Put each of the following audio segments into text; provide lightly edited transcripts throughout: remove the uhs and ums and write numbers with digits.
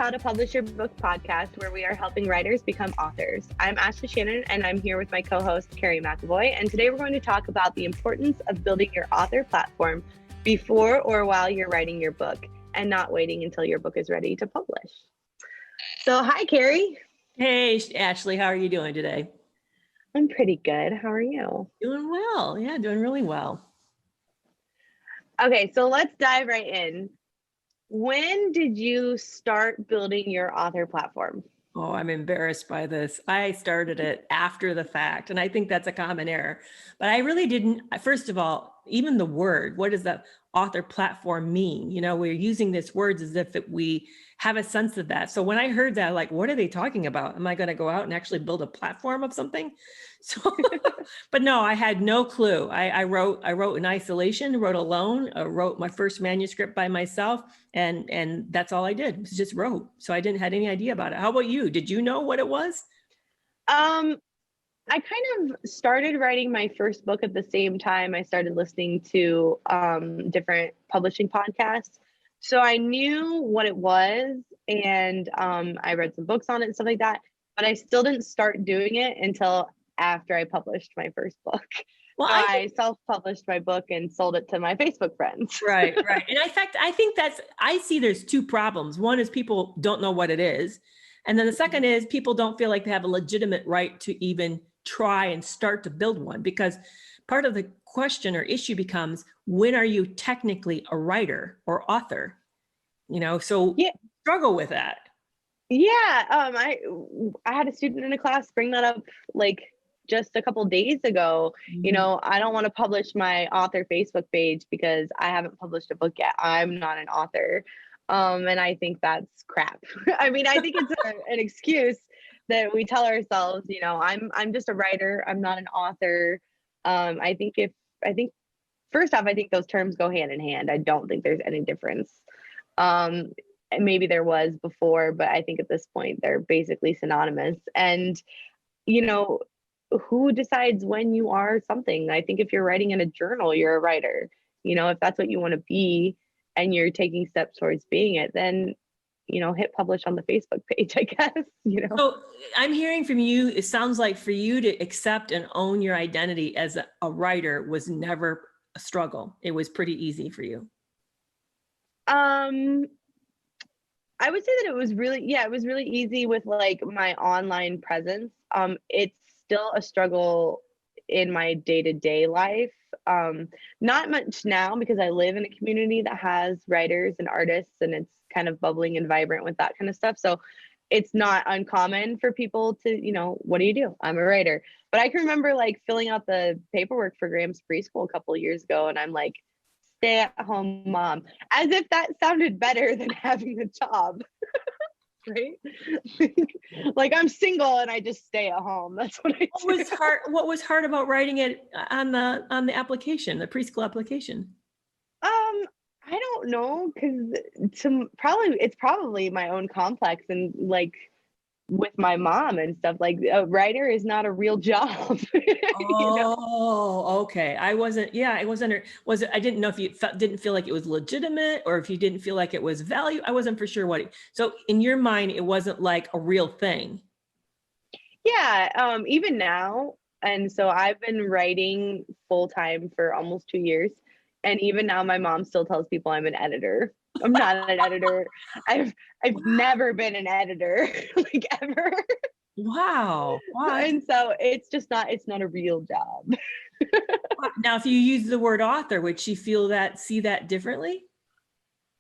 How to Publish Your Book podcast, where we are helping writers become authors. I'm Ashley Shannon, and I'm here with my co-host, Kerry McAvoy. And today we're going to talk about the importance of building your author platform before or while you're writing your book and not waiting until your book is ready to publish. So, hi, Kerry. Hey, Ashley, how are you doing today? I'm pretty good. How are you? Doing well. Yeah, doing really well. Okay, so let's dive right in. When did you start building your author platform? Oh, I'm embarrassed by this. I started it after the fact, and I think that's a common error. But I really didn't. First of all, even the word, what does that author platform mean? You know, we're using this words as if we have a sense of that. So when I heard that, like, what are they talking about? Am I going to go out and actually build a platform of something? So, but no, I had no clue. I wrote in isolation, wrote alone, wrote my first manuscript by myself, and that's all I did, was just wrote. So I didn't have any idea about it. How about you? Did you know what it was? I kind of started writing my first book at the same time I started listening to different publishing podcasts. So I knew what it was, and I read some books on it and stuff like that, but I still didn't start doing it until after I published my first book. Well, I self-published my book and sold it to my Facebook friends. Right. And in fact, I think I see there's two problems. One is people don't know what it is. And then the second is people don't feel like they have a legitimate right to even try and start to build one, because part of the question or issue becomes, when are you technically a writer or author? You know, so struggle with that. Yeah. I had a student in a class bring that up like just a couple days ago. You know, I don't want to publish my author Facebook page because I haven't published a book yet. I'm not an author. And I think that's crap. I mean, I think it's an excuse that we tell ourselves, you know, I'm just a writer. I'm not an author. I think first off, I think those terms go hand in hand. I don't think there's any difference. Maybe there was before, but I think at this point they're basically synonymous. And, you know, who decides when you are something? I think if you're writing in a journal, you're a writer. You know, if that's what you want to be and you're taking steps towards being it, then, you know, hit publish on the Facebook page, I guess, you know. So I'm hearing from you, it sounds like for you to accept and own your identity as a writer was never a struggle. It was pretty easy for you. I would say that it was really easy with like my online presence. It's still a struggle in my day-to-day life. Not much now because I live in a community that has writers and artists, and it's kind of bubbling and vibrant with that kind of stuff. So it's not uncommon for people to, you know, what do you do? I'm a writer. But I can remember like filling out the paperwork for Graham's preschool a couple of years ago, and I'm like, stay at home mom, as if that sounded better than having a job. Right? Like I'm single and I just stay at home. That's what I do. What was hard about writing it on the application, the preschool application? I don't know, because it's probably my own complex, and like with my mom and stuff, like a writer is not a real job. Oh, you know? Okay. I didn't know if you didn't feel like it was legitimate, or if you didn't feel like it was value. I wasn't for sure so in your mind, it wasn't like a real thing. Yeah. Even now. And so I've been writing full time for almost 2 years. And even now my mom still tells people I'm an editor. I'm not an editor. I've never been an editor, like ever. Wow. And so it's not a real job. Now, if you use the word author, would she see that differently?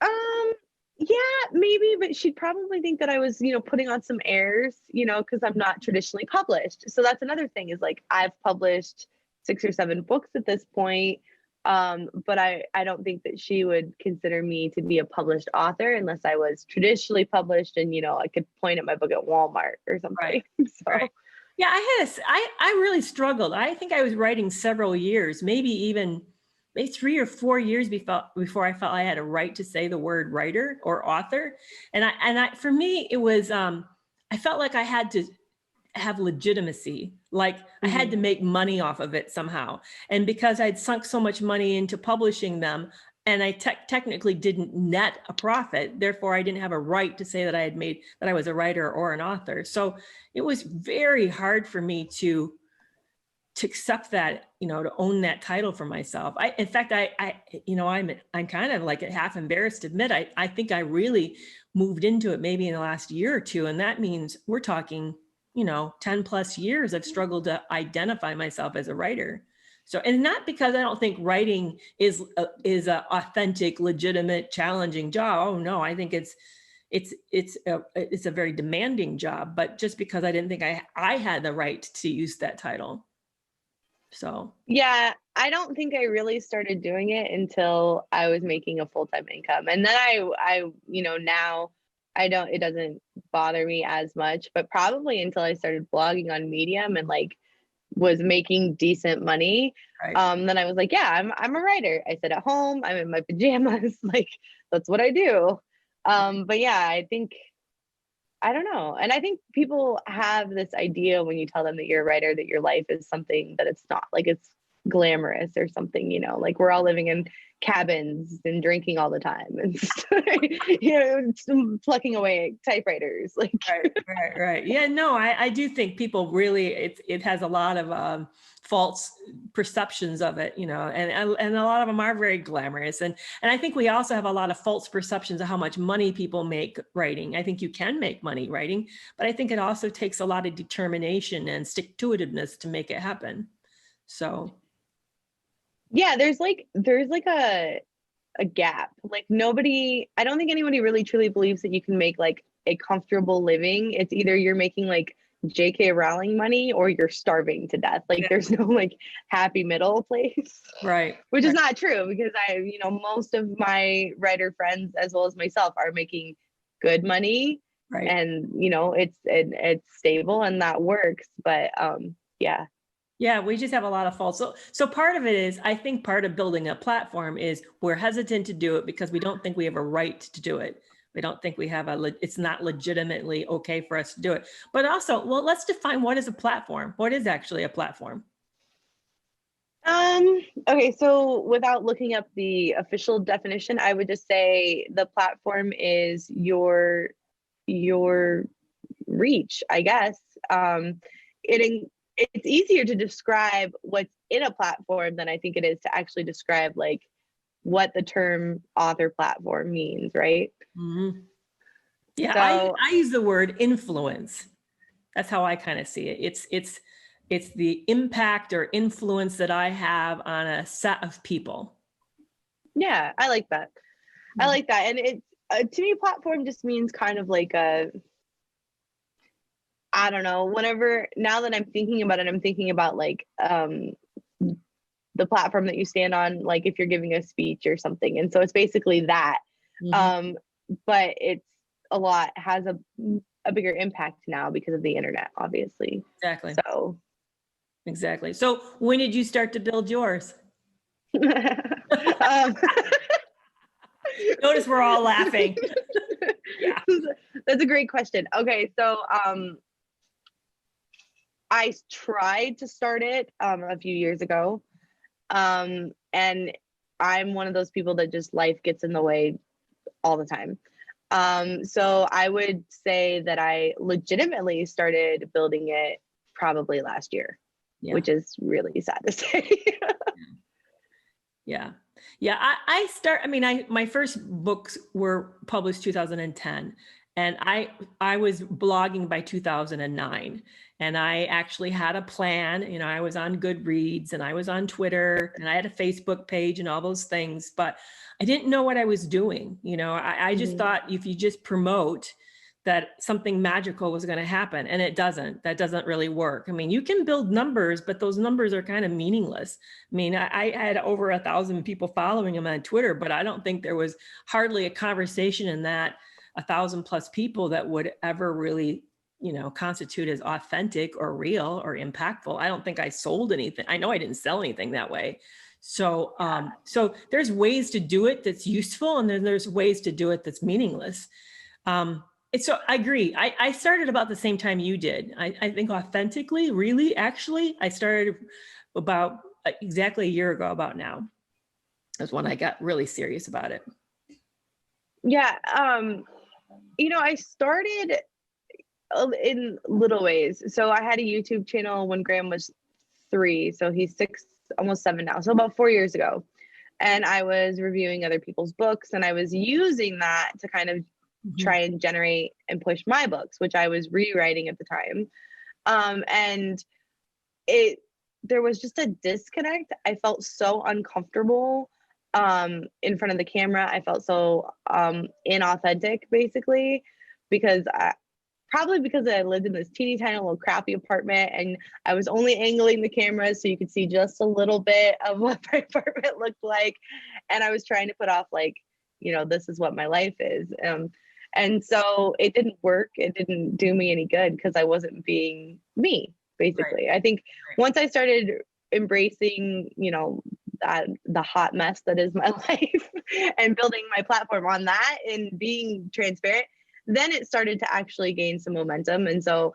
Yeah, maybe, but she'd probably think that I was, you know, putting on some airs, you know, because I'm not traditionally published. So that's another thing, is like I've published 6 or 7 books at this point. But I don't think that she would consider me to be a published author unless I was traditionally published and, you know, I could point at my book at Walmart or something. Right. So. Right. Yeah, I really struggled. I think I was writing several years, maybe 3 or 4 years before I felt I had a right to say the word writer or author. And for me, it was, I felt like I had to have legitimacy. Like I had to make money off of it somehow. And because I'd sunk so much money into publishing them, and I technically didn't net a profit. Therefore, I didn't have a right to say that that I was a writer or an author. So it was very hard for me to accept that, to own that title for myself. In fact, I'm kind of like half embarrassed to admit, I think I really moved into it maybe in the last year or two. And that means we're talking, 10 plus years I've struggled to identify myself as a writer. So, and not because I don't think writing is a authentic, legitimate, challenging job. Oh no, I think it's a very demanding job, but just because I didn't think I had the right to use that title. So yeah, I don't think I really started doing it until I was making a full-time income. And then I now it doesn't bother me as much, but probably until I started blogging on Medium and like was making decent money. right. Then I was like, yeah, I'm a writer. I sit at home, I'm in my pajamas, like that's what I do. But yeah, I don't know. And I think people have this idea when you tell them that you're a writer, that your life is something that it's not, like it's glamorous or something, like we're all living in cabins and drinking all the time and plucking away at typewriters. Like Right. Yeah, no, I do think people really, it has a lot of false perceptions of it, and a lot of them are very glamorous. And I think we also have a lot of false perceptions of how much money people make writing. I think you can make money writing, but I think it also takes a lot of determination and stick-to-itiveness to make it happen. So yeah, there's like a gap. Like I don't think anybody really truly believes that you can make like a comfortable living. It's either you're making like J.K. Rowling money or you're starving to death. Like there's no like happy middle place. right. Which is not true, because most of my writer friends as well as myself are making good money. Right. And it's stable and that works. But yeah. Yeah, we just have a lot of faults. So part of it is, I think part of building a platform is we're hesitant to do it because we don't think we have a right to do it. We don't think we have it's not legitimately okay for us to do it. But also, well, let's define what is a platform. What is actually a platform? Okay, so without looking up the official definition, I would just say the platform is your reach, I guess. It's easier to describe what's in a platform than I think it is to actually describe like what the term author platform means, right? Mm-hmm. Yeah, so, I use the word influence. That's how I kind of see it. It's the impact or influence that I have on a set of people. Yeah, I like that. Mm-hmm. I like that. And it to me, platform just means kind of like I don't know, now that I'm thinking about it, I'm thinking about like the platform that you stand on, like if you're giving a speech or something. And so it's basically that. Mm-hmm. But it's has a bigger impact now because of the internet, obviously. Exactly. Exactly. So when did you start to build yours? Notice we're all laughing. Yeah. That's a great question. Okay. So, I tried to start it a few years ago. And I'm one of those people that just life gets in the way all the time. So I would say that I legitimately started building it probably last year, which is really sad to say. Yeah. My first books were published 2010. And I was blogging by 2009, and I actually had a plan. I was on Goodreads and I was on Twitter and I had a Facebook page and all those things, but I didn't know what I was doing. I just thought if you just promote that something magical was going to happen, and it doesn't. That doesn't really work. I mean, you can build numbers, but those numbers are kind of meaningless. I mean, I had over 1,000 people following him on Twitter, but I don't think there was hardly a conversation in that 1,000 plus people that would ever really, constitute as authentic or real or impactful. I don't think I sold anything. I know I didn't sell anything that way. So, so there's ways to do it that's useful, and then there's ways to do it that's meaningless. So I agree. I started about the same time you did. I think authentically, really, actually, I started about exactly a year ago, about now. That's when I got really serious about it. Yeah. I started in little ways. So I had a YouTube channel when Graham was 3. So he's 6, almost 7 now. So about 4 years ago. And I was reviewing other people's books, and I was using that to kind of try and generate and push my books, which I was rewriting at the time. And there was just a disconnect. I felt so uncomfortable in front of the camera. I felt so inauthentic, basically, because probably because I lived in this teeny tiny little crappy apartment, and I was only angling the camera so you could see just a little bit of what my apartment looked like. And I was trying to put off, like, this is what my life is. And so it didn't work. It didn't do me any good because I wasn't being me, basically. Right. I think once I started embracing, the hot mess that is my life and building my platform on that and being transparent, then it started to actually gain some momentum. And so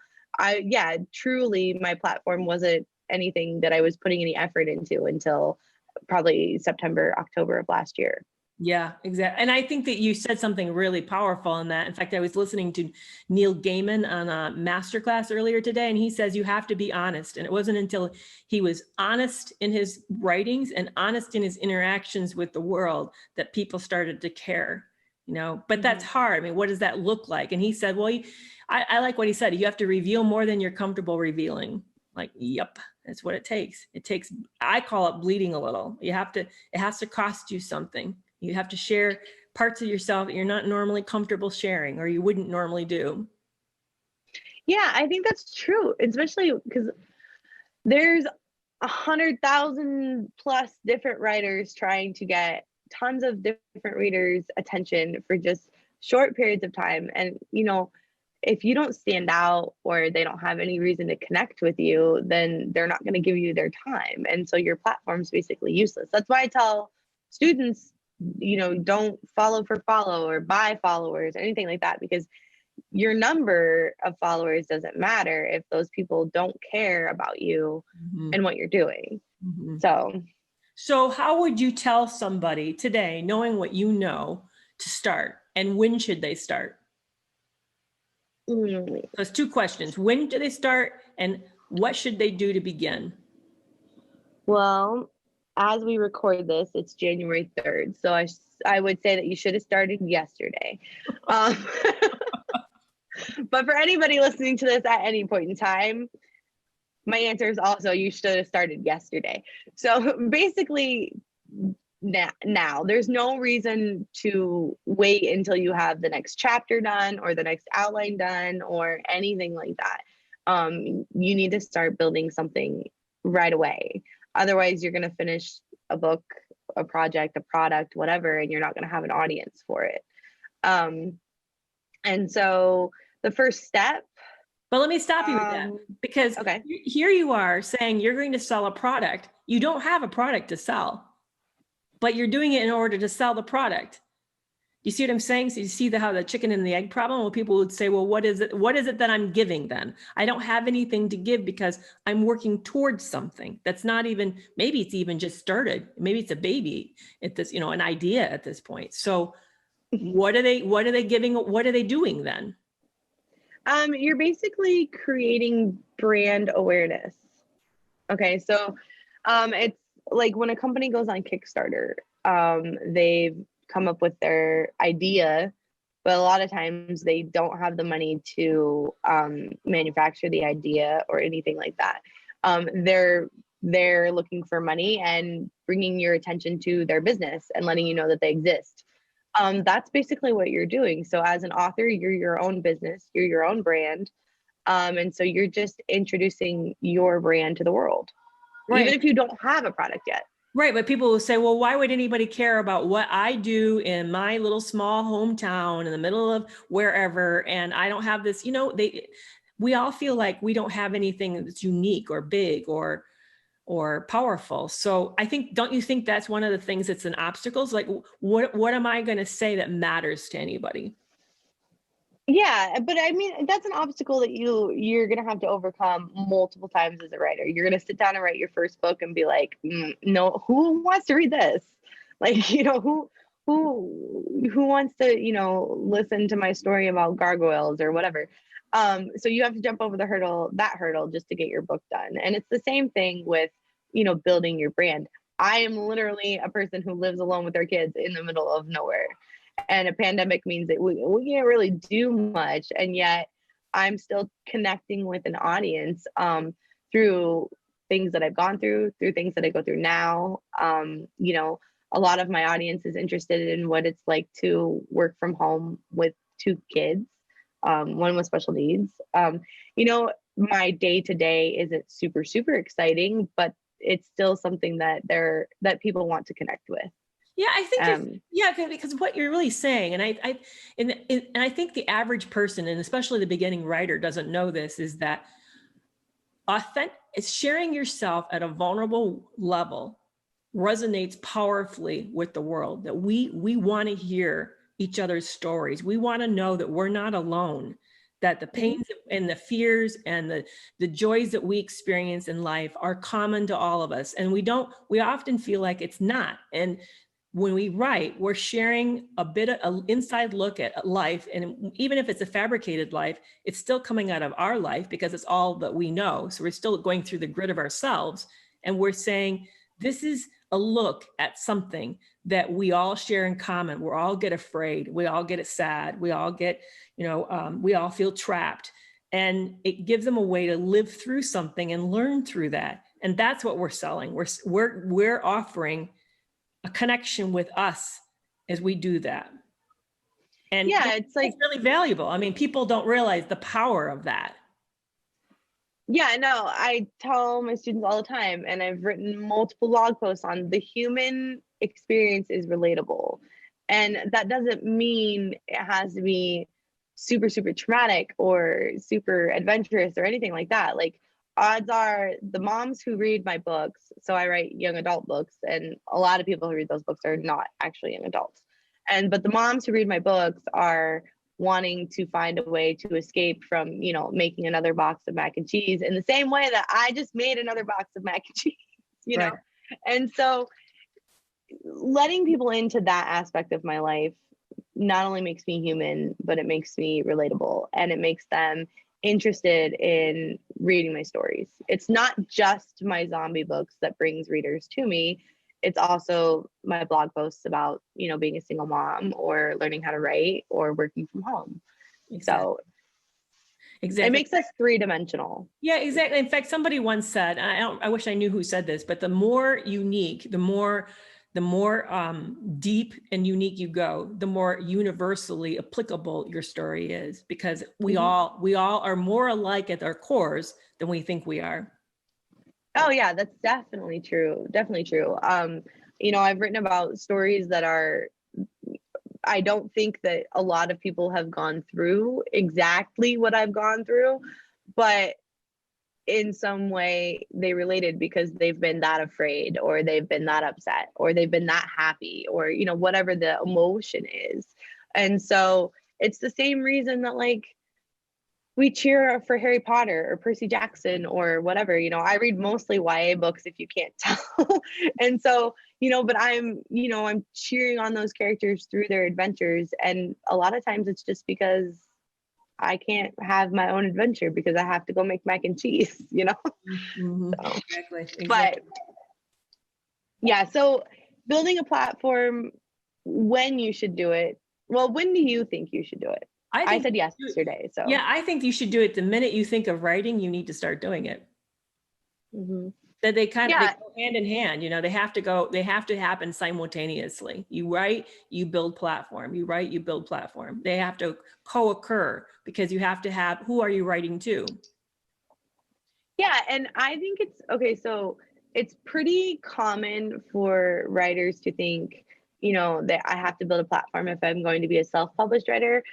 truly my platform wasn't anything that I was putting any effort into until probably September, October of last year. Yeah, exactly. And I think that you said something really powerful in that. In fact, I was listening to Neil Gaiman on a masterclass earlier today, and he says you have to be honest. And it wasn't until he was honest in his writings and honest in his interactions with the world that people started to care. But that's hard. I mean, what does that look like? And he said, well, I like what he said. You have to reveal more than you're comfortable revealing. Like, yep, that's what it takes. I call it bleeding a little. It has to cost you something. You have to share parts of yourself that you're not normally comfortable sharing, or you wouldn't normally do. Yeah, I think that's true, especially because there's 100,000 plus different writers trying to get tons of different readers' attention for just short periods of time. And, if you don't stand out or they don't have any reason to connect with you, then they're not going to give you their time. And so your platform's basically useless. That's why I tell students, don't follow for follow or buy followers or anything like that, because your number of followers doesn't matter if those people don't care about you and what you're doing. So how would you tell somebody today, knowing what you know, to start? And when should they start? Those 2 questions. When do they start, and what should they do to begin? Well, as we record this, it's January 3rd. So I would say that you should have started yesterday. But for anybody listening to this at any point in time, my answer is also you should have started yesterday. So basically, now there's no reason to wait until you have the next chapter done or the next outline done or anything like that. You need to start building something right away. Otherwise, you're going to finish a book, a project, a product, whatever, and you're not going to have an audience for it. And so the first step. But let me stop you with that, because here you are saying you're going to sell a product. You don't have a product to sell, but you're doing it in order to sell the product. You see what I'm saying? So you see how the chicken and the egg problem, where people would say, well, what is it that I'm giving then? I don't have anything to give because I'm working towards something that's not even, maybe it's even just started. Maybe it's a baby at this, an idea at this point. So what are they giving? What are they doing then? You're basically creating brand awareness. Okay. So it's like when a company goes on Kickstarter, they've come up with their idea, but a lot of times they don't have the money to manufacture the idea or anything like that. They're looking for money and bringing your attention to their business and letting you know that they exist. That's basically what you're doing. So as an author, you're your own business, you're your own brand. And so you're just introducing your brand to the world, even if you don't have a product yet. Right. But people will say, well, why would anybody care about what I do in my little small hometown in the middle of wherever? And I don't have this, we all feel like we don't have anything that's unique or big or powerful. So I think, don't you think that's one of the things that's an obstacle? Like, what am I going to say that matters to anybody? Yeah, but I mean, that's an obstacle that you're going to have to overcome multiple times as a writer. You're going to sit down and write your first book and be like, no, who wants to read this? Like, who wants to, listen to my story about gargoyles or whatever. So you have to jump over that hurdle just to get your book done. And it's the same thing with, building your brand. I am literally a person who lives alone with their kids in the middle of nowhere. And a pandemic means that we can't really do much. And yet I'm still connecting with an audience through things that I've gone through things that I go through now. A lot of my audience is interested in what it's like to work from home with two kids, one with special needs. My day to day isn't super, super exciting, but it's still something that people want to connect with. Yeah, I think because what you're really saying, and I think the average person, and especially the beginning writer, doesn't know this, is that it's sharing yourself at a vulnerable level resonates powerfully with the world. That we want to hear each other's stories. We want to know that we're not alone, that the pains and the fears and the joys that we experience in life are common to all of us. And we often feel like it's not. And when we write, we're sharing a bit of an inside look at life. And even if it's a fabricated life, it's still coming out of our life because it's all that we know. So we're still going through the grid of ourselves. And we're saying, this is a look at something that we all share in common. We all get afraid. We all get sad. We all get, we all feel trapped. And it gives them a way to live through something and learn through that. And that's what we're selling. We're offering a connection with us as we do that. And yeah, it's really valuable. I mean, people don't realize the power of that. Yeah, no, I tell my students all the time, and I've written multiple blog posts on, the human experience is relatable. And that doesn't mean it has to be super, super traumatic or super adventurous or anything like that. Like, odds are the moms who read my books, so I write young adult books, and a lot of people who read those books are not actually young adults. But the moms who read my books are wanting to find a way to escape from, making another box of mac and cheese in the same way that I just made another box of mac and cheese, Right. know? And so letting people into that aspect of my life not only makes me human, but it makes me relatable, and it makes them interested in reading my stories. It's not just my zombie books that brings readers to me. It's also my blog posts about, being a single mom or learning how to write or working from home. Exactly. So it makes us three-dimensional. Yeah, exactly. In fact, somebody once said, and I wish I knew who said this, but the more unique, the more deep and unique you go, the more universally applicable your story is, because we all are more alike at our cores than we think we are. Oh yeah, that's definitely true. Definitely true. I've written about stories that I don't think that a lot of people have gone through exactly what I've gone through, but in some way they related because they've been that afraid, or they've been that upset, or they've been that happy, or, whatever the emotion is. And so it's the same reason that, like, we cheer for Harry Potter or Percy Jackson or whatever. I read mostly YA books, if you can't tell. And so, but I'm cheering on those characters through their adventures. And a lot of times it's just because I can't have my own adventure because I have to go make mac and cheese, Mm-hmm. So, Exactly. But yeah, so building a platform, when you should do it. Well, when do you think you should do it? I said yesterday. So yeah, I think you should do it the minute you think of writing. You need to start doing it. That they kind of they go hand in hand. They have to happen simultaneously. You write, you build platform. You write, you build platform. They have to co-occur, because you have to have, who are you writing to? Yeah, and I think it's okay. So it's pretty common for writers to think, that I have to build a platform if I'm going to be a self-published writer.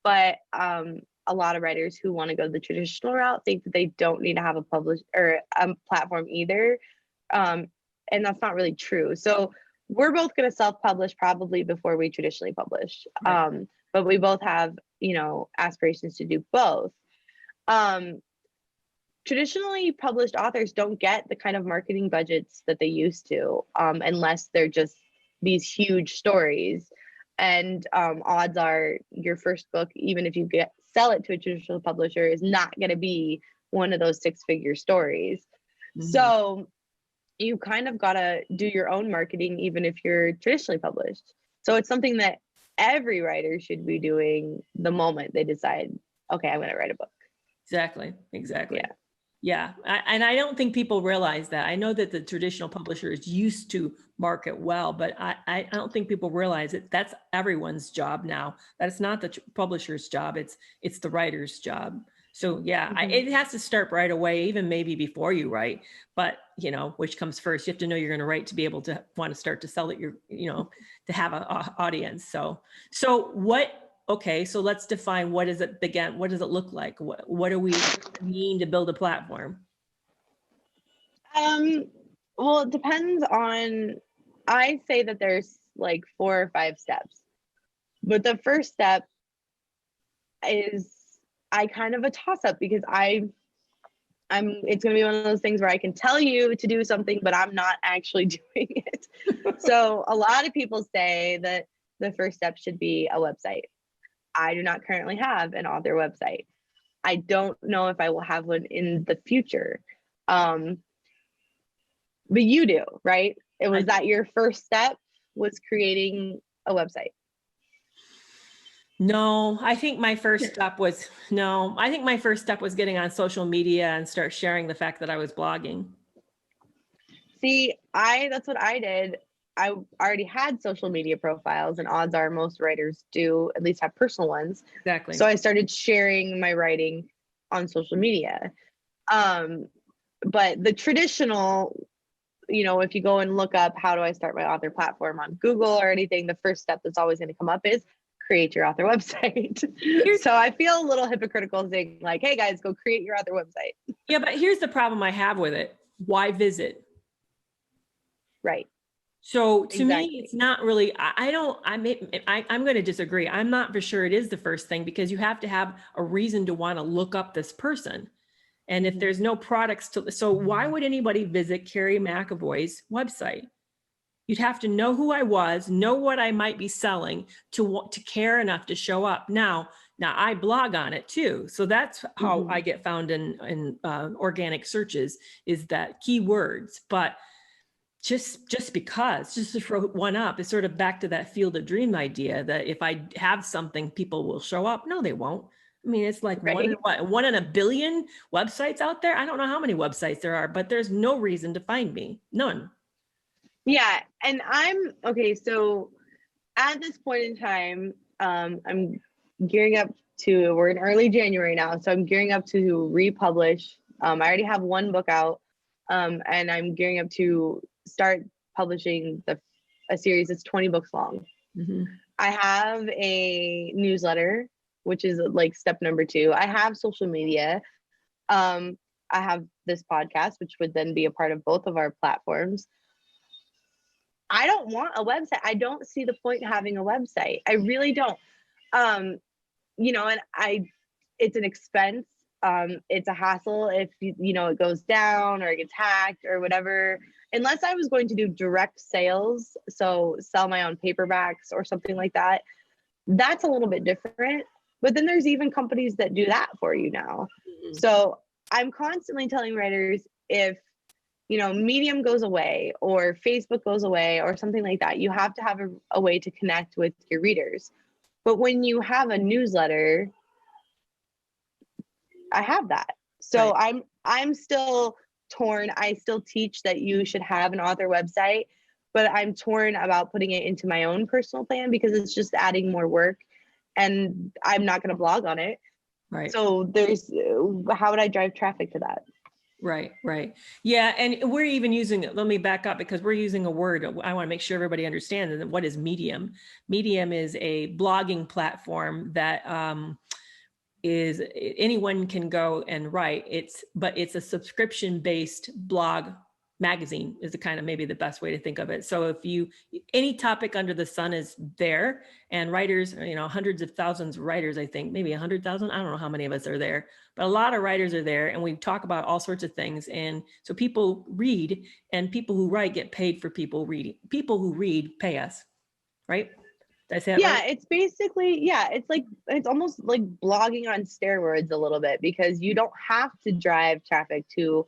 But a lot of writers who want to go the traditional route think that they don't need to have a published or a platform either. And that's not really true. So we're both going to self-publish probably before we traditionally publish. Right. But we both have, aspirations to do both. Traditionally published authors don't get the kind of marketing budgets that they used to, unless they're just these huge stories. And odds are your first book, even if you sell it to a traditional publisher, is not going to be one of those 6-figure stories. So you kind of got to do your own marketing, even if you're traditionally published. So it's something that every writer should be doing the moment they decide, okay, I'm going to write a book. Exactly. Yeah. And I don't think people realize that. I know that the traditional publishers used to market well, but I don't think people realize it. That's everyone's job now. That's not the publisher's job. It's the writer's job. So yeah, it has to start right away, even maybe before you write, but which comes first? You have to know you're going to write to be able to want to start to sell it, to have an audience. So okay, so let's define what is it again? What does it look like? What do we mean to build a platform? Well, it depends on, I say that there's like 4 or 5 steps. But the first step is kind of a toss up, because it's going to be one of those things where I can tell you to do something, but I'm not actually doing it. So a lot of people say that the first step should be a website. I do not currently have an author website. I don't know if I will have one in the future. But you do, right? That your first step was creating a website? No, I think my first step was getting on social media and start sharing the fact that I was blogging. See, that's what I did. I already had social media profiles, and odds are most writers do at least have personal ones. Exactly. So I started sharing my writing on social media. But the traditional, if you go and look up how do I start my author platform on Google or anything, the first step that's always going to come up is create your author website. So I feel a little hypocritical saying like, hey guys, go create your author website. Yeah, but here's the problem I have with it. Why visit? Right. So to me, it's not really, I'm going to disagree. I'm not for sure it is the first thing, because you have to have a reason to want to look up this person. And if there's no products so why would anybody visit Kerry McAvoy's website? You'd have to know who I was, know what I might be selling to care enough to show up. Now I blog on it too. So that's how I get found in organic searches, is that keywords. But just to throw one up, it's sort of back to that field of dream idea that if I have something, people will show up. No, they won't. I mean, it's like one in a billion websites out there. I don't know how many websites there are, but there's no reason to find me. None. Yeah. And so at this point in time, I'm gearing up we're in early January now. So I'm gearing up to republish. I already have one book out, and I'm gearing up to start publishing a series that's 20 books long. I have a newsletter, which is like step number 2. I have social media. I have this podcast, which would then be a part of both of our platforms. I don't want a website. I don't see the point in having a website. I really don't. And it's an expense. It's a hassle if it goes down or it gets hacked or whatever. Unless I was going to do direct sales, so sell my own paperbacks or something like that, that's a little bit different. But then there's even companies that do that for you now. So I'm constantly telling writers, if Medium goes away or Facebook goes away or something like that, you have to have a way to connect with your readers. But when you have a newsletter, I have that. So right. I'm still torn. I still teach that you should have an author website, but I'm torn about putting it into my own personal plan because it's just adding more work and I'm not going to blog on it. Right. So how would I drive traffic to that? Right. Yeah. And we're even using, let me back up because we're using a word. I want to make sure everybody understands what is Medium. Medium is a blogging platform that is anyone can go and write. But it's a subscription-based blog magazine is the kind of maybe the best way to think of it. So if you, any topic under the sun is there, and writers, hundreds of thousands of writers, I think maybe 100,000. I don't know how many of us are there, but a lot of writers are there, and we talk about all sorts of things. And so people read, and people who write get paid for people reading. People who read pay us, right? Did I say that right? It's basically, it's almost like blogging on steroids a little bit, because you don't have to drive traffic to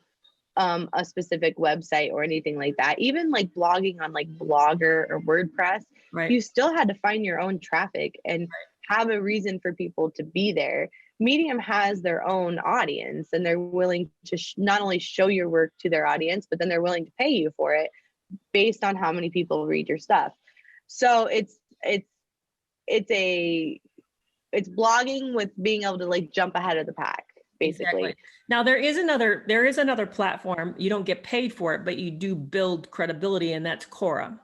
a specific website or anything like that. Even like blogging on like Blogger or WordPress, Right. You still had to find your own traffic and have a reason for people to be there. Medium has their own audience, and they're willing to not only show your work to their audience, but then they're willing to pay you for it based on how many people read your stuff. So it's blogging with being able to like jump ahead of the pack, basically. Exactly. Now there is another platform. You don't get paid for it, but you do build credibility, and that's Quora.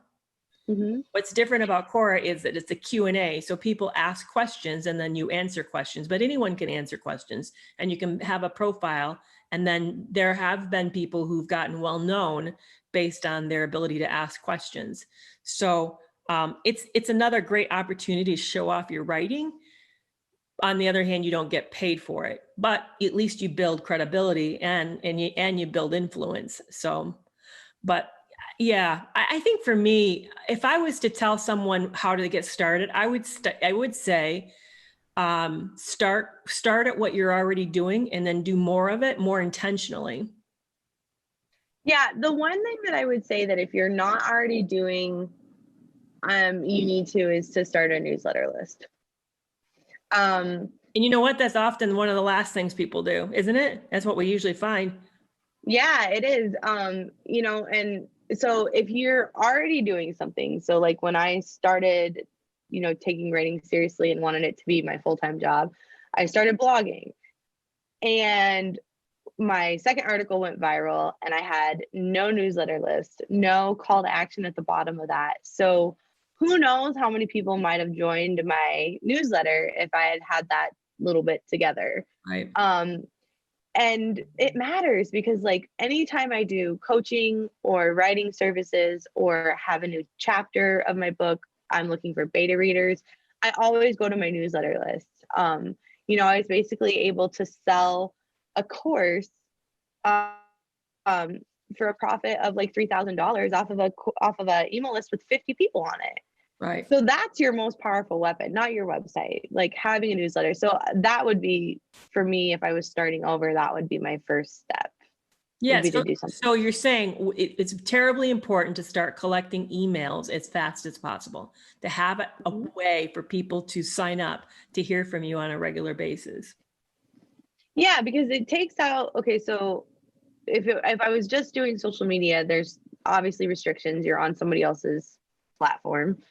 Mm-hmm. What's different about Quora is that it's a Q&A. So people ask questions and then you answer questions, but anyone can answer questions, and you can have a profile. And then there have been people who've gotten well known based on their ability to ask questions. So it's another great opportunity to show off your writing. On the other hand, you don't get paid for it, but at least you build credibility and you build influence. So, but yeah, I think for me, if I was to tell someone how to get started, I would say, start at what you're already doing, and then do more of it more intentionally. Yeah, the one thing that I would say that if you're not already doing, you need to, is to start a newsletter list. And you know what? That's often one of the last things people do, isn't it? That's what we usually find. Yeah, it is. And so if you're already doing something, so like when I started, taking writing seriously and wanted it to be my full-time job, I started blogging, and my second article went viral, and I had no newsletter list, no call to action at the bottom of that. So who knows how many people might have joined my newsletter if I had had that little bit together. Right. And it matters, because like anytime I do coaching or writing services or have a new chapter of my book, I'm looking for beta readers, I always go to my newsletter list. I was basically able to sell a course for a profit of like $3,000 off of a email list with 50 people on it. Right. So that's your most powerful weapon, not your website, like having a newsletter. So that would be, for me, if I was starting over, that would be my first step. Yeah. So you're saying it's terribly important to start collecting emails as fast as possible, to have a way for people to sign up to hear from you on a regular basis. Yeah, because it takes out, okay, so if I was just doing social media, there's obviously restrictions. You're on somebody else's platform.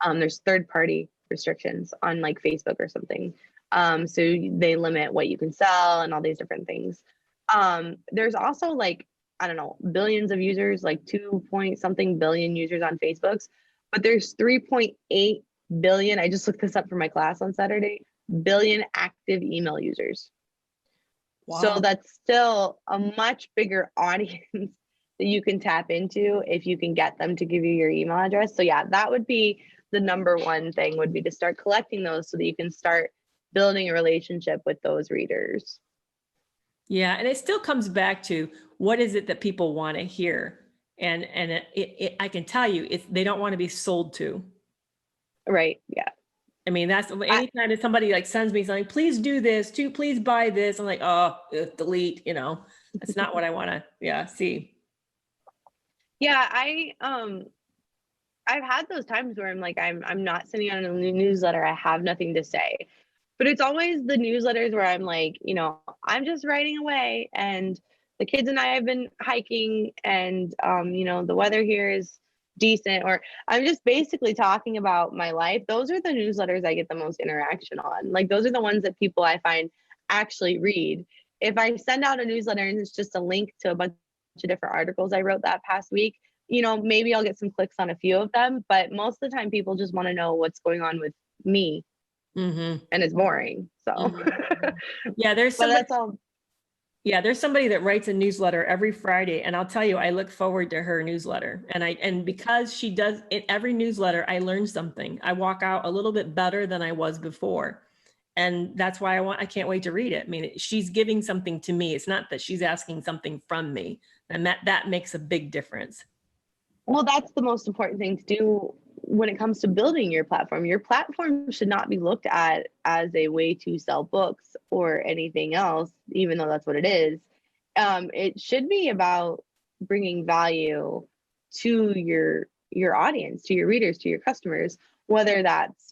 There's third-party restrictions on like Facebook or something. So they limit what you can sell and all these different things. There's also like, I don't know, billions of users, like 2-point-something billion users on Facebook's, but there's 3.8 billion, I just looked this up for my class on Saturday, billion active email users. Wow. So that's still a much bigger audience that you can tap into if you can get them to give you your email address. So yeah, that would be the number one thing, would be to start collecting those so that you can start building a relationship with those readers. Yeah. And it still comes back to, what is it that people want to hear? And I can tell you, they don't want to be sold to. Right. Yeah. I mean, that's anytime that somebody like sends me something, please do this too, please buy this. I'm like, oh, delete, that's not what I want to, see. Yeah. I've had those times where I'm like, I'm not sending out a new newsletter. I have nothing to say, but it's always the newsletters where I'm like, I'm just writing away, and the kids and I have been hiking, and, the weather here is decent, or I'm just basically talking about my life. Those are the newsletters I get the most interaction on. Like, those are the ones that people I find actually read. If I send out a newsletter and it's just a link to a bunch of different articles I wrote that past week, maybe I'll get some clicks on a few of them, but most of the time people just want to know what's going on with me. Mm-hmm. And it's boring. So mm-hmm. Yeah, that's all. Yeah, there's somebody that writes a newsletter every Friday, and I'll tell you, I look forward to her newsletter. And because she does in every newsletter, I learn something. I walk out a little bit better than I was before. And that's why I can't wait to read it. I mean, she's giving something to me. It's not that she's asking something from me. And that makes a big difference. Well, that's the most important thing to do when it comes to building your platform. Your platform should not be looked at as a way to sell books or anything else, even though that's what it is. It should be about bringing value to your audience, to your readers, to your customers, whether that's,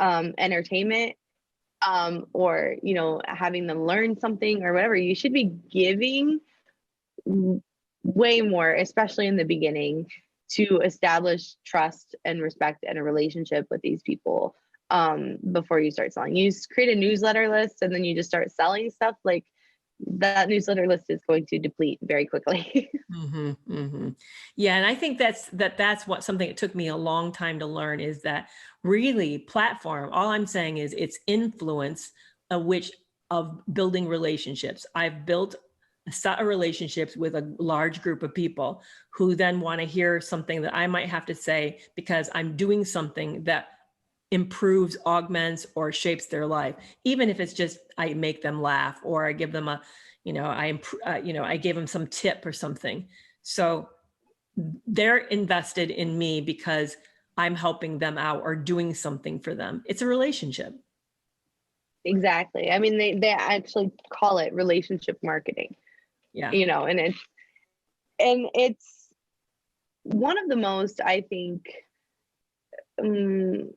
entertainment, or, having them learn something or whatever. You should be giving way more, especially in the beginning, to establish trust and respect and a relationship with these people, before you start selling. You just create a newsletter list and then you just start selling stuff, like that newsletter list is going to deplete very quickly. Mm-hmm, mm-hmm. Yeah, and I think that's what something it took me a long time to learn, is that really platform, all I'm saying is it's influence of building relationships. I've built a set of relationships with a large group of people who then want to hear something that I might have to say because I'm doing something that improves, augments, or shapes their life, even if it's just I make them laugh or I give them I gave them some tip or something. So they're invested in me because I'm helping them out or doing something for them. It's a relationship. Exactly. I mean, they actually call it relationship marketing. Yeah. And it's one of the most, I think, how do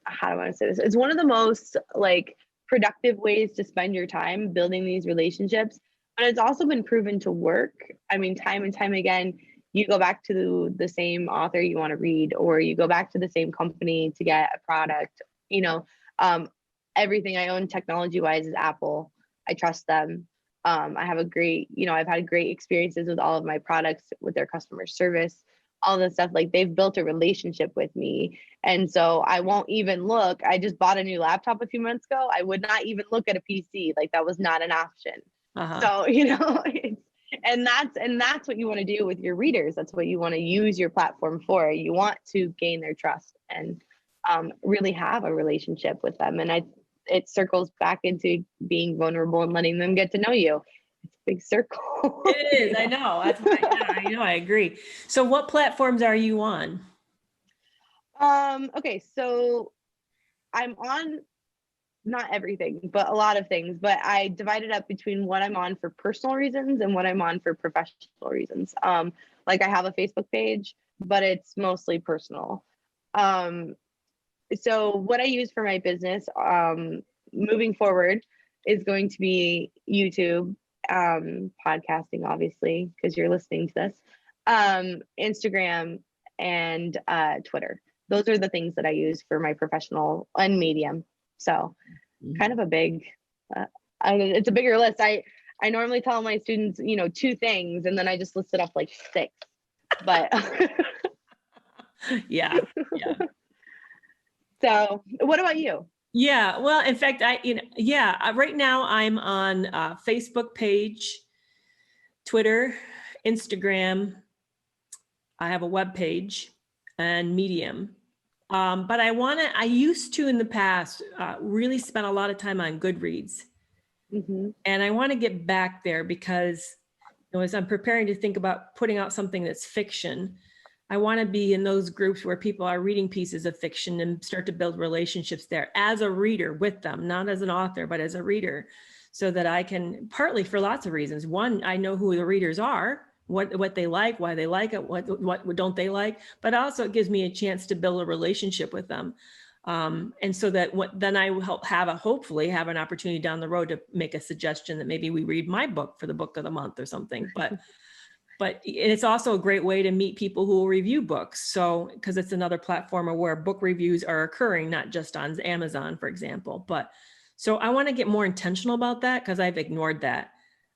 I want to say this? It's one of the most like productive ways to spend your time building these relationships. But it's also been proven to work. I mean, time and time again, you go back to the same author you want to read, or you go back to the same company to get a product. You know, um, everything I own technology wise is Apple. I trust them. I have I've had great experiences with all of my products, with their customer service, all this stuff. Like, they've built a relationship with me. And so I won't even look. I just bought a new laptop a few months ago. I would not even look at a PC. Like, that was not an option. Uh-huh. So, and that's what you want to do with your readers. That's what you want to use your platform for. You want to gain their trust and really have a relationship with them. And it circles back into being vulnerable and letting them get to know you. It's a big circle. It is. I know. That's why, yeah, I agree. So what platforms are you on? Okay, so I'm on not everything, but a lot of things. But I divide it up between what I'm on for personal reasons and what I'm on for professional reasons. Like, I have a Facebook page, but it's mostly personal. So what I use for my business, moving forward, is going to be YouTube, podcasting, obviously, because you're listening to this, Instagram, and Twitter. Those are the things that I use for my professional and Medium. So kind of a big, it's a bigger list. I normally tell my students, 2 things, and then I just listed off like 6. But yeah. So what about you? Yeah, well, in fact, right now I'm on Facebook page, Twitter, Instagram. I have a web page and Medium. But I used to in the past really spend a lot of time on Goodreads. Mm-hmm. And I want to get back there because as I'm preparing to think about putting out something that's fiction, I want to be in those groups where people are reading pieces of fiction and start to build relationships there as a reader with them, not as an author, but as a reader, so that I can, partly for lots of reasons. One, I know who the readers are, what they like, why they like it, what don't they like, but also it gives me a chance to build a relationship with them. And so that then I will hopefully have an opportunity down the road to make a suggestion that maybe we read my book for the book of the month or something. But it's also a great way to meet people who will review books. So, because it's another platform where book reviews are occurring, not just on Amazon, for example. But so I want to get more intentional about that because I've ignored that.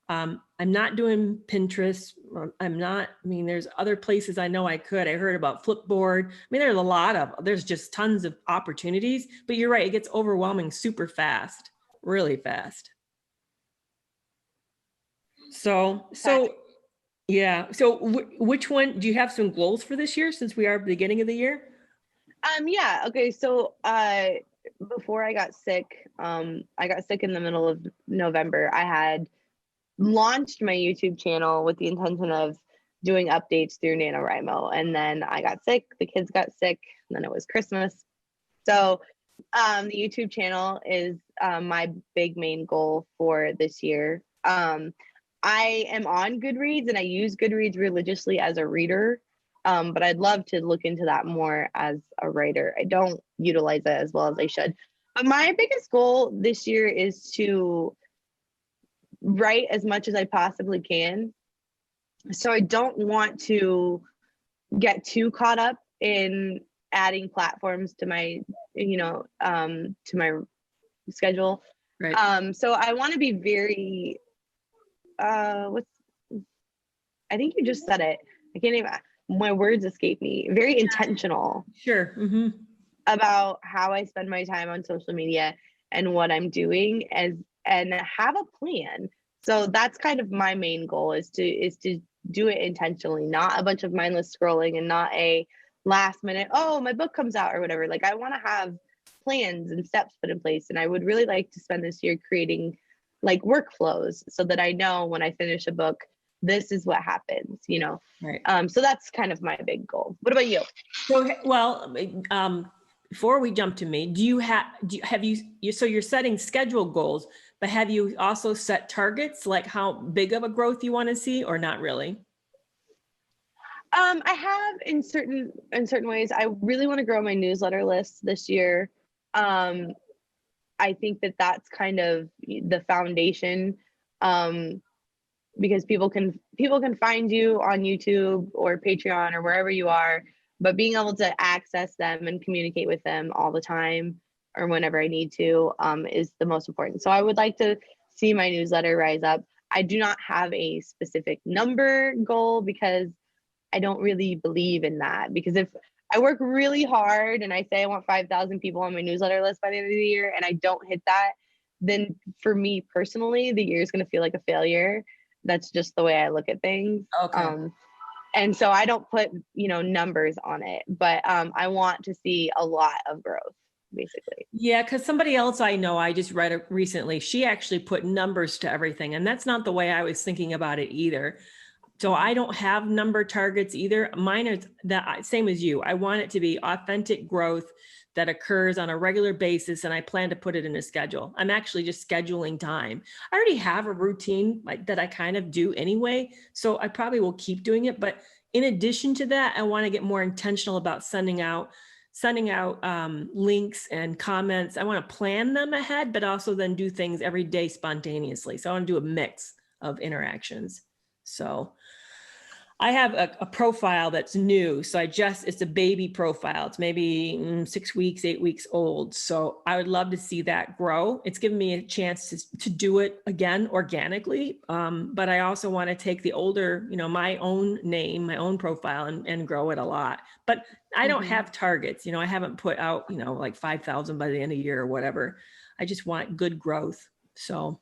I'm not doing Pinterest. There's other places I know I could. I heard about Flipboard. There's just tons of opportunities, but you're right. It gets overwhelming super fast, really fast. So yeah. So which one, do you have some goals for this year since we are beginning of the year? Yeah. Okay. So, before I got sick in the middle of November. I had launched my YouTube channel with the intention of doing updates through NaNoWriMo. And then I got sick, the kids got sick, and then it was Christmas. So, the YouTube channel is my big main goal for this year. I am on Goodreads and I use Goodreads religiously as a reader. But I'd love to look into that more as a writer. I don't utilize it as well as I should. But my biggest goal this year is to write as much as I possibly can. So I don't want to get too caught up in adding platforms to my, to my schedule. Right. So I want to be very, what's, I think you just said it. I can't even, my words escape me. Very intentional Sure. Mm-hmm. about how I spend my time on social media and what I'm doing and have a plan. So that's kind of my main goal is to do it intentionally, not a bunch of mindless scrolling and not a last minute, oh, my book comes out or whatever. Like I want to have plans and steps put in place. And I would really like to spend this year creating like workflows so that I know when I finish a book, this is what happens, Right. So that's kind of my big goal. What about you? So, well, before we jump to me, so you're setting schedule goals, but have you also set targets, like how big of a growth you want to see, or not really? I have in certain ways. I really want to grow my newsletter list this year. I think that that's kind of the foundation, because people can find you on YouTube or Patreon or wherever you are, but being able to access them and communicate with them all the time or whenever I need to, is the most important. So I would like to see my newsletter rise up. I do not have a specific number goal because I don't really believe in that, because if I work really hard and I say I want 5,000 people on my newsletter list by the end of the year and I don't hit that, then for me personally, the year is going to feel like a failure. That's just the way I look at things. Okay. And so I don't put, numbers on it, but I want to see a lot of growth, basically. Yeah, because somebody else I know, I just read it recently, she actually put numbers to everything. And that's not the way I was thinking about it either. So I don't have number targets either. Mine is that same as you. I want it to be authentic growth that occurs on a regular basis, and I plan to put it in a schedule. I'm actually just scheduling time. I already have a routine that I kind of do anyway, so I probably will keep doing it. But in addition to that, I want to get more intentional about sending out links and comments. I want to plan them ahead, but also then do things every day spontaneously. So I want to do a mix of interactions. So I have a profile that's new. So it's a baby profile. It's maybe 6 weeks, 8 weeks old. So I would love to see that grow. It's given me a chance to do it again organically. But I also want to take the older, my own name, my own profile and grow it a lot. But I don't have targets. I haven't put out, like 5,000 by the end of the year or whatever. I just want good growth. So.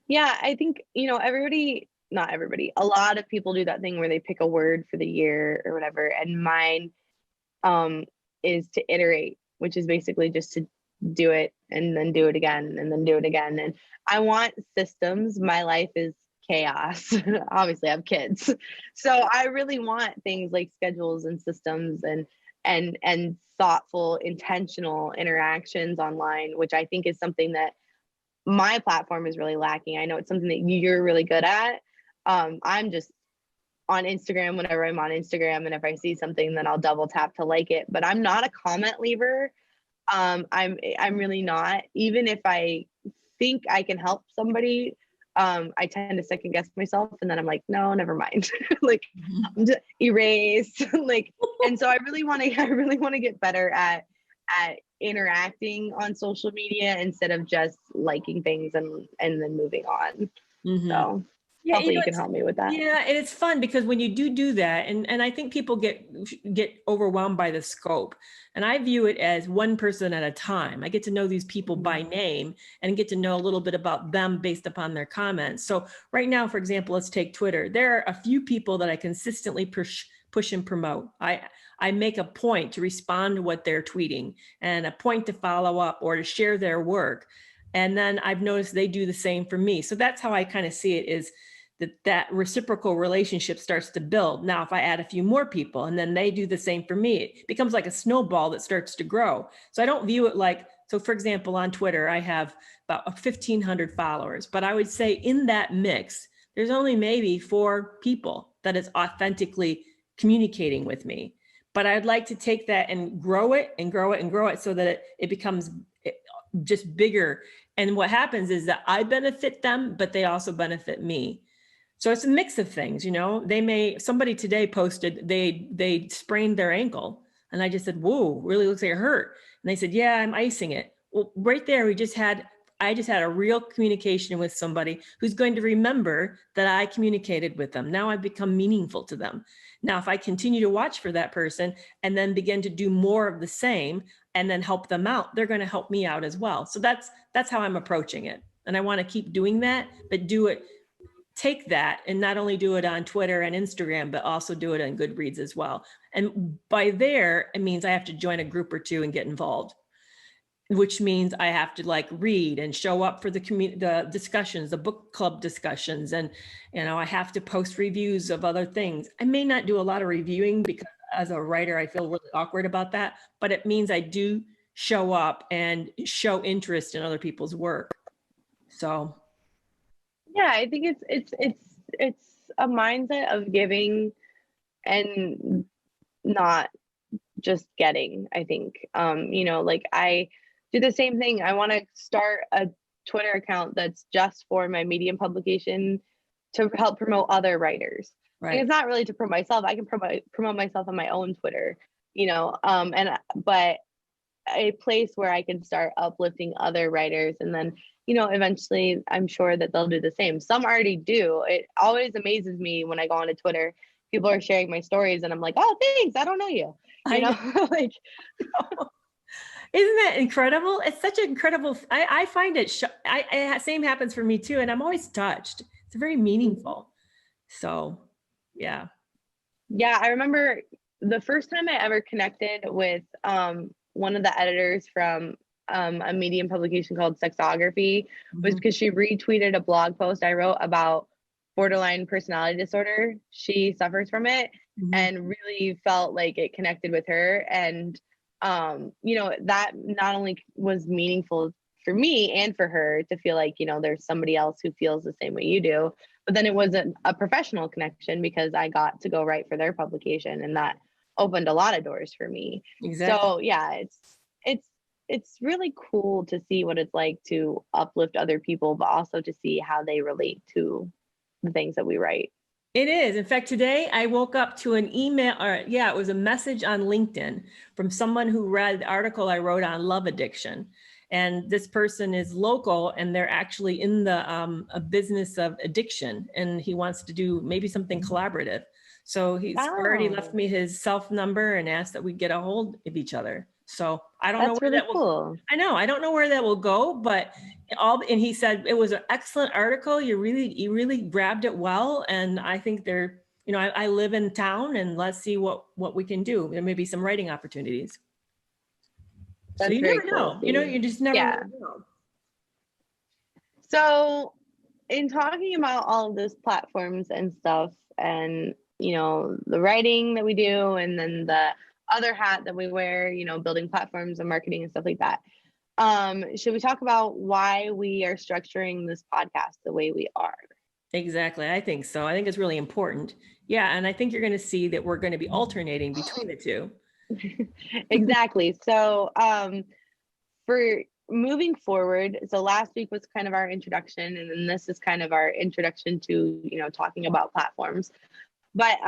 Yeah, I think, not everybody, a lot of people do that thing where they pick a word for the year or whatever. And mine is to iterate, which is basically just to do it and then do it again and then do it again. And I want systems. My life is chaos. Obviously I have kids. So I really want things like schedules and systems and thoughtful, intentional interactions online, which I think is something that my platform is really lacking. I know it's something that you're really good at. I'm just on Instagram whenever I'm on Instagram, and if I see something, then I'll double tap to like it. But I'm not a comment leaver. I'm really not. Even if I think I can help somebody, I tend to second guess myself, and then I'm like, no, never mind. Like, just erase. Like, and so I really want to get better at interacting on social media instead of just liking things and then moving on. So. Yeah, hopefully you can help me with that. yeah, and it's fun because when you do that, and I think people get overwhelmed by the scope, and I view it as one person at a time. I get to know these people by name and get to know a little bit about them based upon their comments. So right now, for example, let's take Twitter. There are a few people that I consistently push and promote. I make a point to respond to what they're tweeting and a point to follow up or to share their work. And then I've noticed they do the same for me. So that's how I kind of see it, is that reciprocal relationship starts to build. Now, if I add a few more people and then they do the same for me, it becomes like a snowball that starts to grow. So I don't view it like, so for example, on Twitter, I have about 1,500 followers, but I would say in that mix, there's only maybe 4 people that is authentically communicating with me. But I'd like to take that and grow it and grow it and grow it so that it becomes just bigger. And what happens is that I benefit them, but they also benefit me. So it's a mix of things, you know. Somebody today posted they sprained their ankle, and I just said, "Whoa, really looks like it hurt." And they said, "Yeah, I'm icing it." Well, right there, I just had a real communication with somebody who's going to remember that I communicated with them. Now I've become meaningful to them. Now, if I continue to watch for that person and then begin to do more of the same and then help them out, they're going to help me out as well. So that's how I'm approaching it. And I want to keep doing that, but take that and not only do it on Twitter and Instagram, but also do it on Goodreads as well. And by there, it means I have to join a group or two and get involved, which means I have to like read and show up for the discussions, the book club discussions. And, you know, I have to post reviews of other things. I may not do a lot of reviewing because as a writer, I feel really awkward about that, but it means I do show up and show interest in other people's work. So. Yeah, I think it's a mindset of giving and not just getting, I think. You know, like I do the same thing. I want to start a Twitter account that's just for my Medium publication to help promote other writers. Right. Like, it's not really to promote myself. I can promote myself on my own Twitter, you know, but a place where I can start uplifting other writers, and then, you know, eventually I'm sure that they'll do the same. Some already do. It always amazes me when I go onto Twitter, people are sharing my stories and I'm like, oh, thanks, I don't know you. You know, like, isn't that incredible? It's such an incredible, I find it, same happens for me too. And I'm always touched. It's very meaningful. So, yeah. Yeah. I remember the first time I ever connected with one of the editors from a Medium publication called Sexography was because she retweeted a blog post I wrote about borderline personality disorder. She suffers from it and really felt like it connected with her. And, you know, that not only was meaningful for me and for her to feel like, you know, there's somebody else who feels the same way you do, but then it was a professional connection because I got to go write for their publication, and that opened a lot of doors for me. Exactly. So yeah, it's really cool to see what it's like to uplift other people, but also to see how they relate to the things that we write. It is. In fact, today I woke up to an email, it was a message on LinkedIn from someone who read the article I wrote on love addiction. And this person is local and they're actually in the a business of addiction, and he wants to do maybe something collaborative. So he's already left me his self number and asked that we get a hold of each other. So I don't know where that will go. I know, I don't know where that will go, but and he said it was an excellent article. You really grabbed it well. And I think you know, I live in town, and let's see what we can do. There may be some writing opportunities. That's so you never know. You know, you just never know. So in talking about all of those platforms and stuff, and, you know, the writing that we do, and then the other hat that we wear, you know, building platforms and marketing and stuff like that. Should we talk about why we are structuring this podcast the way we are? Exactly. I think so. I think it's really important. Yeah. And I think you're going to see that we're going to be alternating between the two. Exactly. So for moving forward, so last week was kind of our introduction, and then this is kind of our introduction to, you know, talking about platforms. But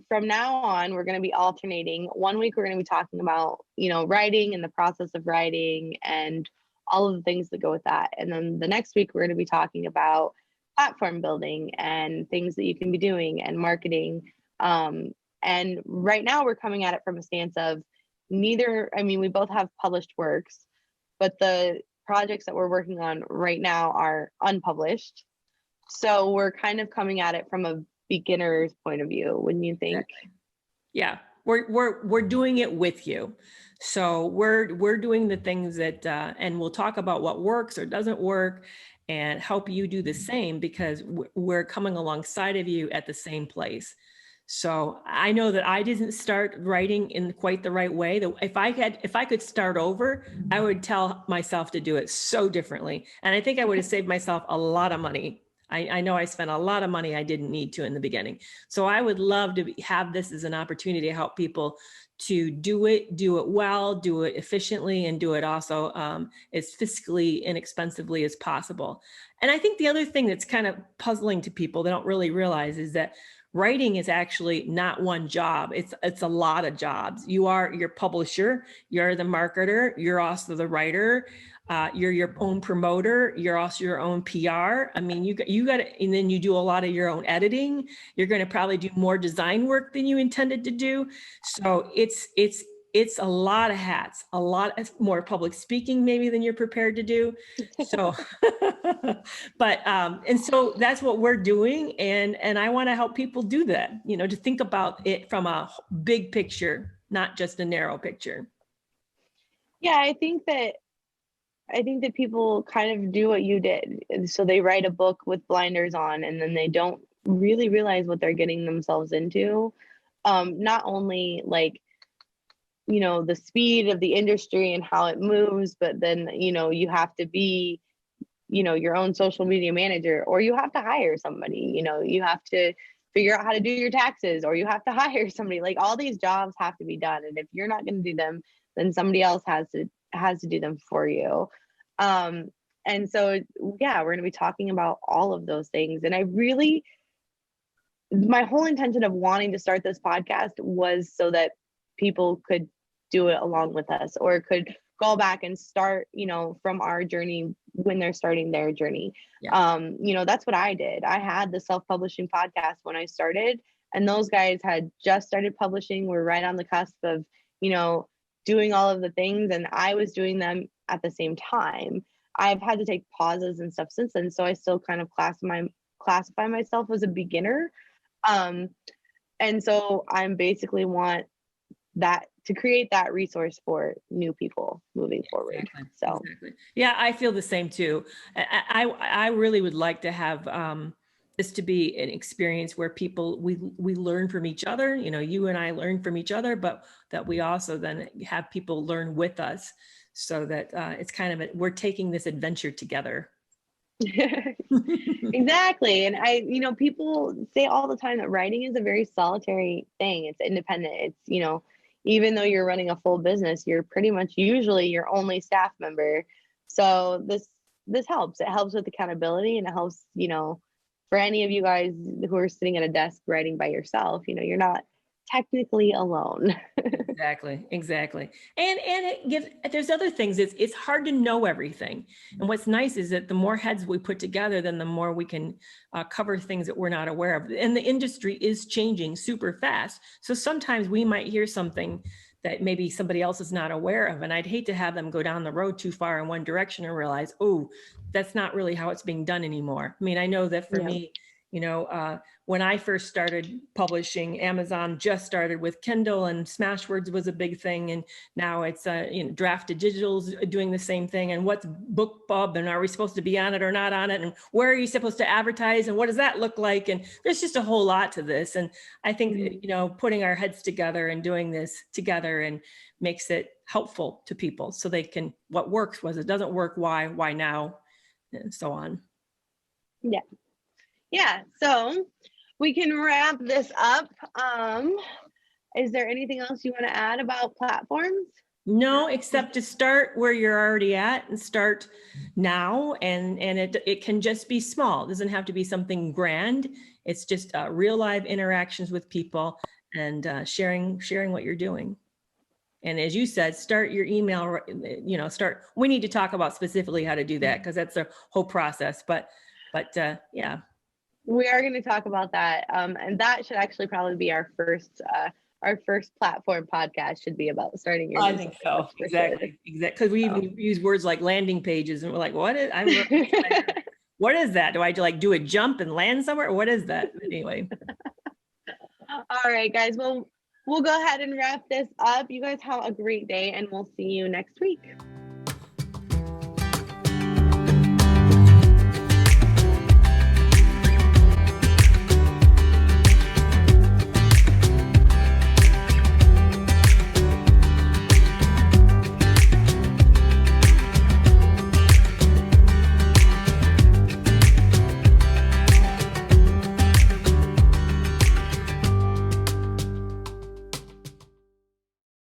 from now on, we're going to be alternating. 1 week, we're going to be talking about, you know, writing and the process of writing and all of the things that go with that. And then the next week, we're going to be talking about platform building and things that you can be doing and marketing. And right now we're coming at it from a stance of I mean, we both have published works, but the projects that we're working on right now are unpublished. So we're kind of coming at it from a beginner's point of view, wouldn't you think? Exactly. Yeah, we're doing it with you. So we're doing the things that, and we'll talk about what works or doesn't work and help you do the same, because we're coming alongside of you at the same place. So I know that I didn't start writing in quite the right way. That if I could start over, I would tell myself to do it so differently. And I think I would have saved myself a lot of money. I know I spent a lot of money I didn't need to in the beginning. So I would love to have this as an opportunity to help people to do it well, do it efficiently, and do it also as fiscally inexpensively as possible. And I think the other thing that's kind of puzzling to people, they don't really realize, is that writing is actually not one job. It's a lot of jobs. You are your publisher, you're the marketer, you're also the writer, you're your own promoter, you're also your own PR. I mean, you got to, and then you do a lot of your own editing. You're going to probably do more design work than you intended to do. So it's a lot of hats, a lot more public speaking maybe than you're prepared to do. So, but, and so that's what we're doing. And I want to help people do that, to think about it from a big picture, not just a narrow picture. Yeah, I think that people kind of do what you did. And so they write a book with blinders on, and then they don't really realize what they're getting themselves into. Not only like, the speed of the industry and how it moves, but then, you have to be, your own social media manager, or you have to hire somebody, you have to figure out how to do your taxes, or you have to hire somebody. Like, all these jobs have to be done. And if you're not going to do them, then somebody else has to do them for you. And so, yeah, we're going to be talking about all of those things. And my whole intention of wanting to start this podcast was so that people could do it along with us, or could go back and start, from our journey when they're starting their journey. Yeah. That's what I did. I had the self-publishing podcast when I started, and those guys had just started publishing. We're right on the cusp of, doing all of the things, and I was doing them at the same time. I've had to take pauses and stuff since then, so I still kind of classify myself as a beginner. And so I'm basically want that to create that resource for new people moving forward. Exactly. So exactly. Yeah, I feel the same too. I really would like to have this to be an experience where we learn from each other. You and I learn from each other, but that we also then have people learn with us, so that it's kind of we're taking this adventure together. Exactly. And people say all the time that writing is a very solitary thing. It's independent. It's, even though you're running a full business, you're pretty much usually your only staff member. So this helps. It helps with accountability, and it helps, for any of you guys who are sitting at a desk writing by yourself, you're not technically alone. Exactly. And there's other things. It's hard to know everything. And what's nice is that the more heads we put together, then the more we can cover things that we're not aware of. And the industry is changing super fast. So sometimes we might hear something that maybe somebody else is not aware of. And I'd hate to have them go down the road too far in one direction and realize, oh, that's not really how it's being done anymore. I mean, I know that for me, when I first started publishing, Amazon just started with Kindle, and Smashwords was a big thing. And now it's Draft to Digital's doing the same thing. And what's BookBub, and are we supposed to be on it or not on it? And where are you supposed to advertise? And what does that look like? And there's just a whole lot to this. And I think, putting our heads together and doing this together and makes it helpful to people, so they can, what works, was it doesn't work, why now, and so on. Yeah. So we can wrap this up. Is there anything else you want to add about platforms? No, except to start where you're already at, and start now. And it can just be small. It doesn't have to be something grand. It's just real live interactions with people, and sharing what you're doing. And as you said, start your email, we need to talk about specifically how to do that, because that's a whole process, but yeah. We are going to talk about that. And that should actually probably be our first platform podcast should be about starting your I new think site. so. That's for Exactly. Because we sure. even use words like landing pages, and we're like, what is? I'm really excited. What is that? Do I like do a jump and land somewhere? What is that? Anyway. All right, guys. Well, we'll go ahead and wrap this up. You guys have a great day, and we'll see you next week.